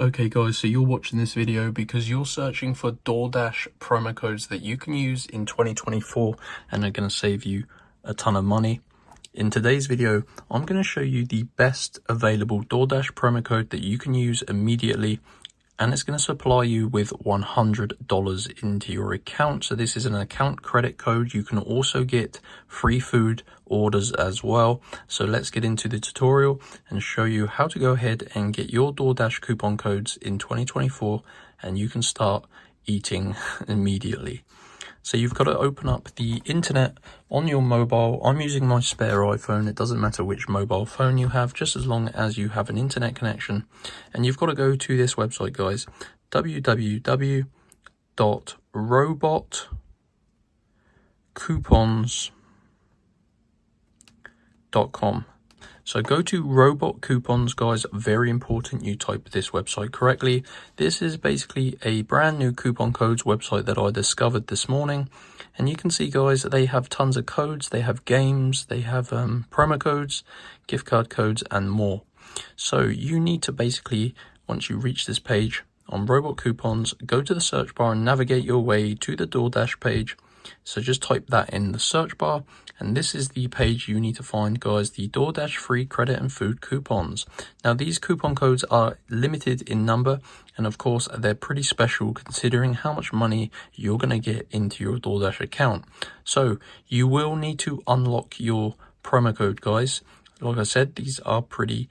Okay guys, so you're watching this video because you're searching for Doordash promo codes that you can use in 2024 and are going to save you a ton of money. In today's video, I'm going to show you the best available Doordash promo code that you can use immediately, and it's going to supply you with $100 into your account. So this is an account credit code. You can also get free food orders as well. So let's get into the tutorial and show you how to go ahead and get your Doordash coupon codes in 2024, and you can start eating immediately. So you've got to open up the internet on your mobile. I'm using my spare iPhone. It doesn't matter which mobile phone you have, just as long as you have an internet connection. And you've got to go to this website, guys, www.robotcoupons.com. So go to Robot Coupons, guys. Very important you type this website correctly. This is basically a brand new coupon codes website that I discovered this morning. And you can see, guys, they have tons of codes. They have games, they have promo codes, gift card codes, and more. So you need to basically, once you reach this page on Robot Coupons, go to the search bar and navigate your way to the Doordash page. So just type that in the search bar, and this is the page you need to find, guys, the Doordash free credit and food coupons. Now these coupon codes are limited in number, and of course they're pretty special considering how much money you're going to get into your Doordash account. So you will need to unlock your promo code, guys. Like I said, these are pretty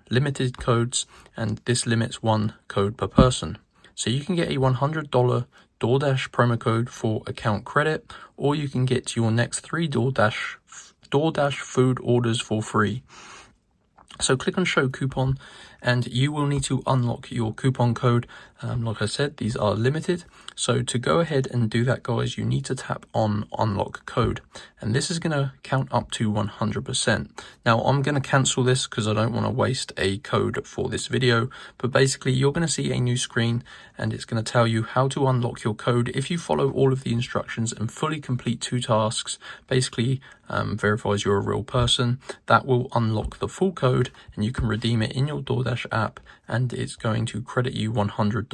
limited codes, and this limits one code per person. So you can get a $100 Doordash promo code for account credit, or you can get your next 3 Doordash food orders for free. So click on show coupon, and you will need to unlock your coupon code. Like I said, these are limited. So to go ahead and do that, guys, you need to tap on unlock code, and this is going to count up to 100%. Now I'm going to cancel this because I don't want to waste a code for this video, but basically you're going to see a new screen, and it's going to tell you how to unlock your code. If you follow all of the instructions and fully complete 2 tasks, basically verifies you're a real person, that will unlock the full code, and you can redeem it in your Doordash app, and it's going to credit you $100.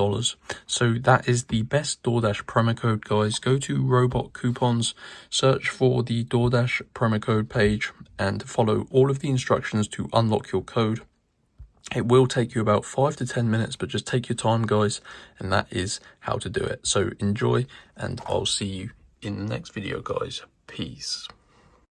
So that is the best Doordash promo code, guys. Go to Robot Coupons, search for the Doordash promo code page, and follow all of the instructions to unlock your code. It will take you about 5 to 10 minutes, but just take your time, guys, and that is how to do it. So enjoy, and I'll see you in the next video, guys. Peace.